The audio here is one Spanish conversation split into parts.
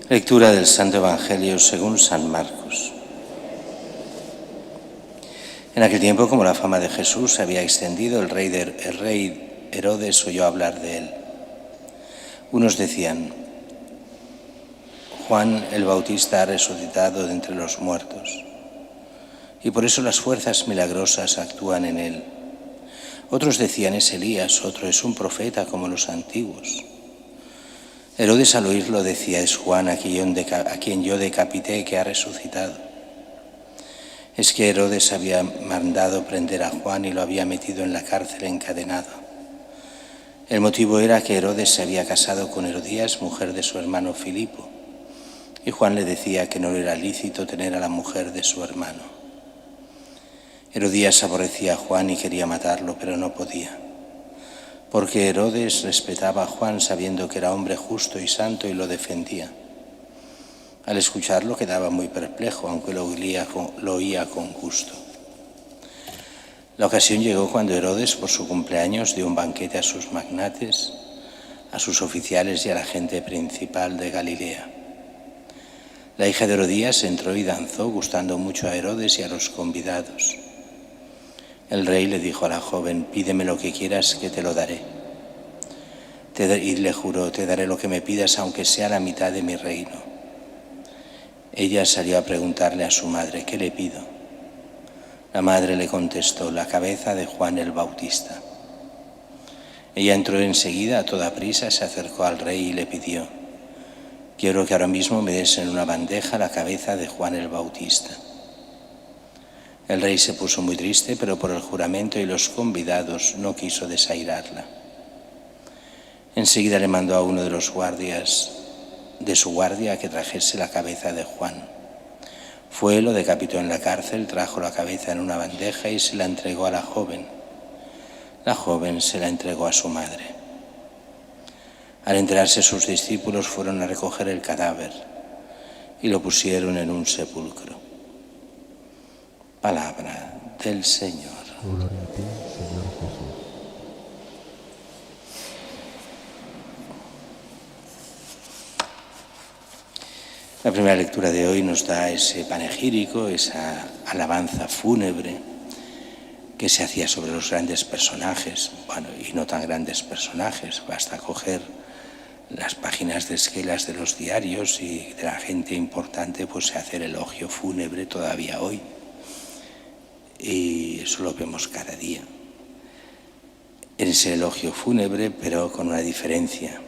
Lectura del Santo Evangelio según San Marcos. En aquel tiempo, como la fama de Jesús se había extendido, el rey Herodes oyó hablar de él. Unos decían: Juan el Bautista ha resucitado de entre los muertos, y por eso las fuerzas milagrosas actúan en él. Otros decían: es Elías, otro es un profeta como los antiguos. Herodes al oírlo decía: es Juan a quien yo decapité, que ha resucitado. Es que Herodes había mandado prender a Juan y lo había metido en la cárcel encadenado. El motivo era que Herodes se había casado con Herodías, mujer de su hermano Filipo, y Juan le decía que no le era lícito tener a la mujer de su hermano. Herodías aborrecía a Juan y quería matarlo, pero no podía, porque Herodes respetaba a Juan sabiendo que era hombre justo y santo y lo defendía. Al escucharlo quedaba muy perplejo, aunque lo oía con gusto. La ocasión llegó cuando Herodes, por su cumpleaños, dio un banquete a sus magnates, a sus oficiales y a la gente principal de Galilea. La hija de Herodías entró y danzó, gustando mucho a Herodes y a los convidados. El rey le dijo a la joven: pídeme lo que quieras, que te lo daré. Y le juró: te daré lo que me pidas, aunque sea la mitad de mi reino. Ella salió a preguntarle a su madre: ¿qué le pido? La madre le contestó: la cabeza de Juan el Bautista. Ella entró enseguida a toda prisa, se acercó al rey y le pidió: quiero que ahora mismo me des en una bandeja la cabeza de Juan el Bautista. El rey se puso muy triste, pero por el juramento y los convidados no quiso desairarla. Enseguida le mandó a uno de los guardias de su guardia a que trajese la cabeza de Juan. Fue, lo decapitó en la cárcel, trajo la cabeza en una bandeja y se la entregó a la joven. La joven se la entregó a su madre. Al enterarse sus discípulos, fueron a recoger el cadáver y lo pusieron en un sepulcro. Palabra del Señor. Gloria a ti, Señor Jesús. La primera lectura de hoy nos da ese panegírico, esa alabanza fúnebre que se hacía sobre los grandes personajes, bueno, y no tan grandes personajes. Basta coger las páginas de esquelas de los diarios y de la gente importante, pues se hace el elogio fúnebre todavía hoy. Y eso lo vemos cada día. En ese elogio fúnebre, pero con una diferencia.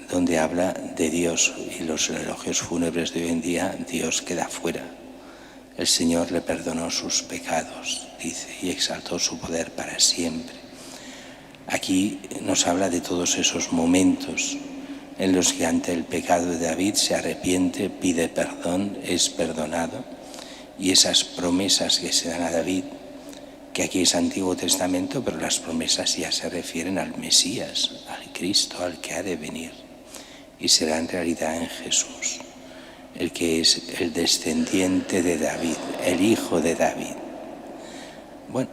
Donde habla de Dios, y los elogios fúnebres de hoy en día, Dios queda fuera. El Señor le perdonó sus pecados, dice, y exaltó su poder para siempre. Aquí nos habla de todos esos momentos en los que ante el pecado de David se arrepiente, pide perdón, es perdonado, y esas promesas que se dan a David, que aquí es Antiguo Testamento, pero las promesas ya se refieren al Mesías, al Cristo, al que ha de venir, y será en realidad en Jesús, el que es el descendiente de David, el hijo de David. Bueno,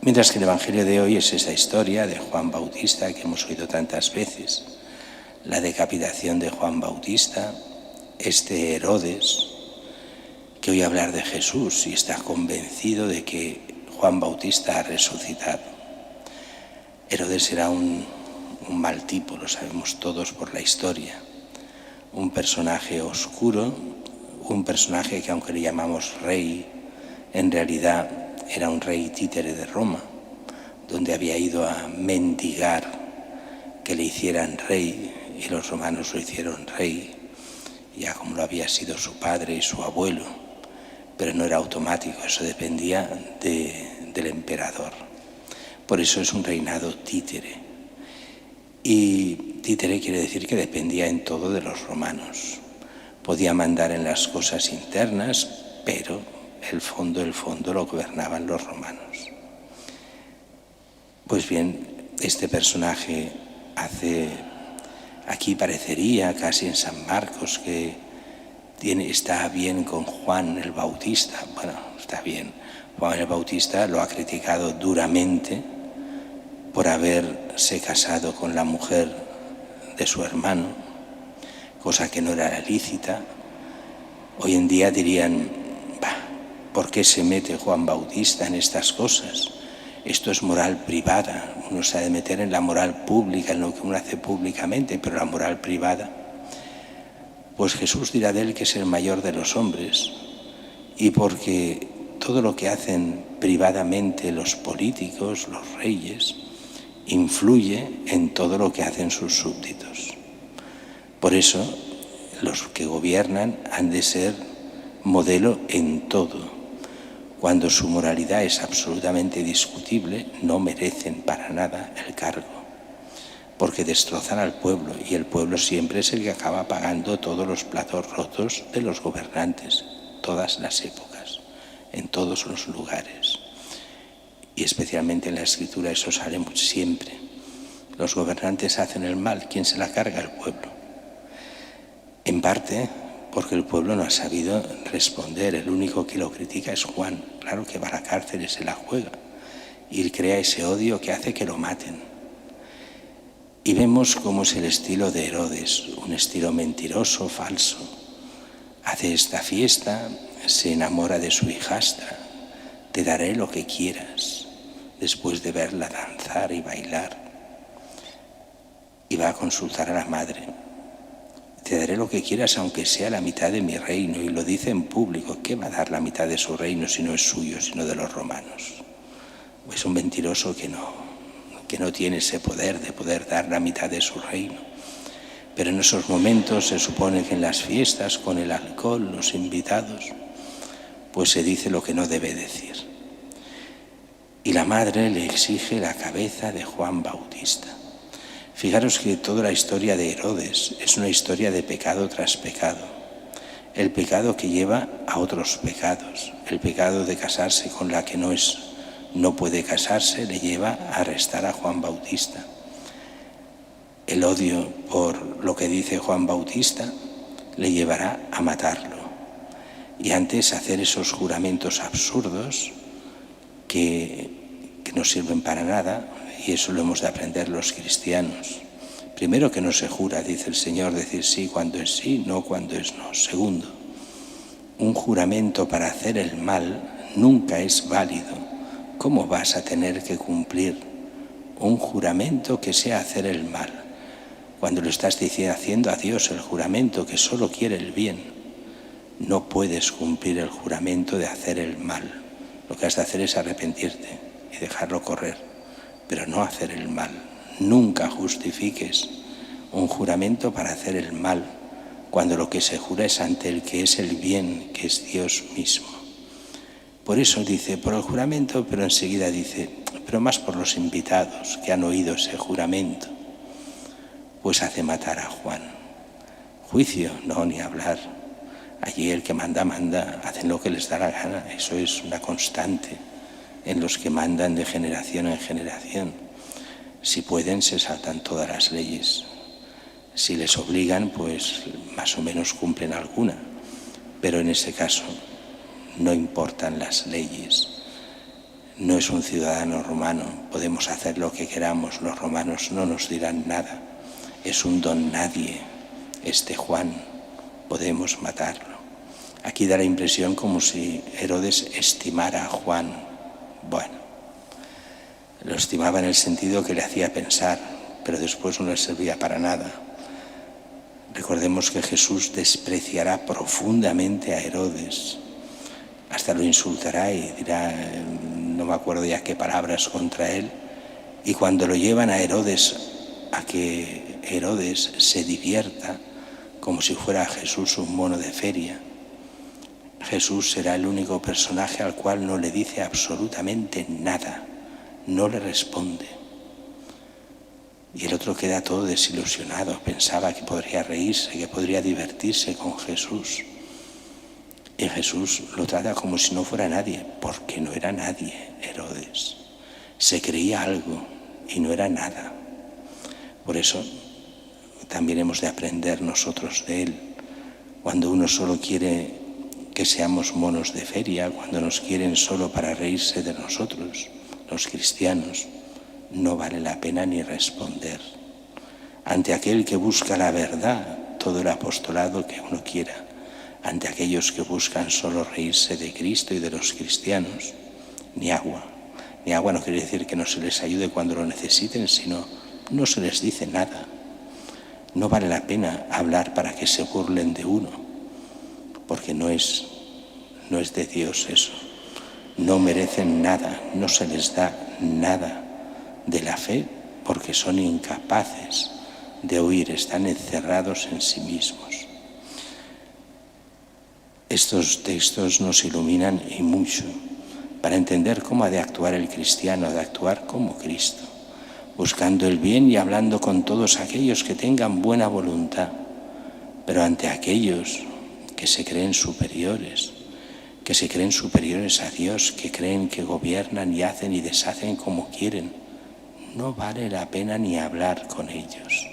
mientras que el Evangelio de hoy es esa historia de Juan Bautista que hemos oído tantas veces, la decapitación de Juan Bautista, este Herodes, que oye hablar de Jesús y está convencido de que Juan Bautista ha resucitado. Herodes era un mal tipo, lo sabemos todos por la historia. Un personaje oscuro, un personaje que, aunque le llamamos rey, en realidad era un rey títere de Roma, donde había ido a mendigar que le hicieran rey, y los romanos lo hicieron rey, ya como lo había sido su padre y su abuelo. Pero no era automático, eso dependía del emperador. Por eso es un reinado títere. Y títere quiere decir que dependía en todo de los romanos. Podía mandar en las cosas internas, pero el fondo lo gobernaban los romanos. Pues bien, este personaje aquí parecería casi en San Marcos que está bien con Juan el Bautista. Bueno, está bien. Juan el Bautista lo ha criticado duramente por haberse casado con la mujer de su hermano, cosa que no era lícita. Hoy en día dirían, ¿por qué se mete Juan Bautista en estas cosas? Esto es moral privada, uno se ha de meter en la moral pública, en lo que uno hace públicamente, pero la moral privada. Pues Jesús dirá de él que es el mayor de los hombres, y porque todo lo que hacen privadamente los políticos, los reyes, influye en todo lo que hacen sus súbditos. Por eso los que gobiernan han de ser modelo en todo. Cuando su moralidad es absolutamente discutible, no merecen para nada el cargo, porque destrozan al pueblo, y el pueblo siempre es el que acaba pagando todos los platos rotos de los gobernantes, todas las épocas, en todos los lugares. Y especialmente en la Escritura eso sale siempre. Los gobernantes hacen el mal, ¿quién se la carga? El pueblo. En parte porque el pueblo no ha sabido responder. El único que lo critica es Juan. Claro que va a la cárcel y se la juega. Y crea ese odio que hace que lo maten. Y vemos cómo es el estilo de Herodes, un estilo mentiroso, falso. Hace esta fiesta, se enamora de su hijastra. Te daré lo que quieras, después de verla danzar y bailar. Y va a consultar a la madre. Te daré lo que quieras, aunque sea la mitad de mi reino. Y lo dice en público. ¿Qué va a dar la mitad de su reino si no es suyo, sino de los romanos? Es un mentiroso que no tiene ese poder de poder dar la mitad de su reino. Pero en esos momentos se supone que en las fiestas, con el alcohol, los invitados, pues se dice lo que no debe decir. Y la madre le exige la cabeza de Juan Bautista. Fijaros que toda la historia de Herodes es una historia de pecado tras pecado. El pecado que lleva a otros pecados. El pecado de casarse con la que no puede casarse le lleva a arrestar a Juan Bautista. El odio por lo que dice Juan Bautista le llevará a matarlo. Y antes hacer esos juramentos absurdos que no sirven para nada. Y eso lo hemos de aprender los cristianos. Primero, que no se jura, dice el Señor, decir sí cuando es sí, no cuando es no. Segundo, un juramento para hacer el mal nunca es válido. ¿Cómo vas a tener que cumplir un juramento que sea hacer el mal? Cuando lo estás haciendo a Dios el juramento que solo quiere el bien, no puedes cumplir el juramento de hacer el mal. Lo que has de hacer es arrepentirte y dejarlo correr, pero no hacer el mal. Nunca justifiques un juramento para hacer el mal, cuando lo que se jura es ante el que es el bien, que es Dios mismo. Por eso dice, por el juramento, pero enseguida dice, pero más por los invitados que han oído ese juramento, pues hace matar a Juan. Juicio, no, ni hablar. Allí el que manda, hacen lo que les da la gana. Eso es una constante en los que mandan de generación en generación. Si pueden, se saltan todas las leyes. Si les obligan, pues más o menos cumplen alguna. Pero en ese caso no importan las leyes. No es un ciudadano romano. Podemos hacer lo que queramos. Los romanos no nos dirán nada. Es un don nadie. Este Juan, podemos matarlo. Aquí da la impresión como si Herodes estimara a Juan. Bueno, lo estimaba en el sentido que le hacía pensar, pero después no le servía para nada. Recordemos que Jesús despreciará profundamente a Herodes, hasta lo insultará y dirá, no me acuerdo ya qué palabras contra él, y cuando lo llevan a Herodes, a que Herodes se divierta como si fuera Jesús un mono de feria, Jesús será el único personaje al cual no le dice absolutamente nada, no le responde. Y el otro queda todo desilusionado, pensaba que podría reírse, que podría divertirse con Jesús. Y Jesús lo trata como si no fuera nadie, porque no era nadie, Herodes. Se creía algo y no era nada. Por eso también hemos de aprender nosotros de él. Cuando uno solo quiere que seamos monos de feria, cuando nos quieren solo para reírse de nosotros, los cristianos, no vale la pena ni responder. Ante aquel que busca la verdad, todo el apostolado que uno quiera ante aquellos que buscan solo reírse de Cristo y de los cristianos. Ni agua. Ni agua no quiere decir que no se les ayude cuando lo necesiten, sino no se les dice nada. No vale la pena hablar para que se burlen de uno, porque no es de Dios eso. No merecen nada, no se les da nada de la fe porque son incapaces de oír, están encerrados en sí mismos. Estos textos nos iluminan y mucho para entender cómo ha de actuar el cristiano, de actuar como Cristo, buscando el bien y hablando con todos aquellos que tengan buena voluntad, pero ante aquellos que se creen superiores a Dios, que creen que gobiernan y hacen y deshacen como quieren, no vale la pena ni hablar con ellos.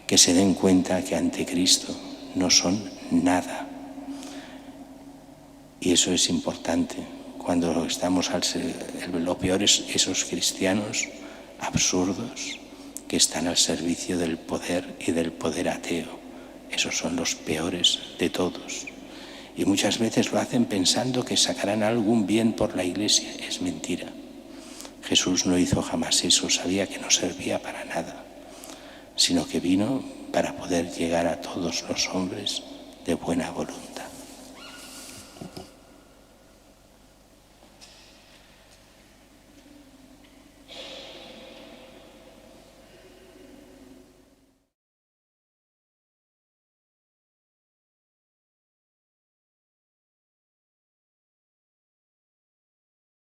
Que se den cuenta que ante Cristo no son nada. Y eso es importante. Cuando estamos lo peor es esos cristianos absurdos que están al servicio del poder y del poder ateo. Esos son los peores de todos. Y muchas veces lo hacen pensando que sacarán algún bien por la Iglesia. Es mentira. Jesús no hizo jamás eso, sabía que no servía para nada, sino que vino para poder llegar a todos los hombres de buena voluntad.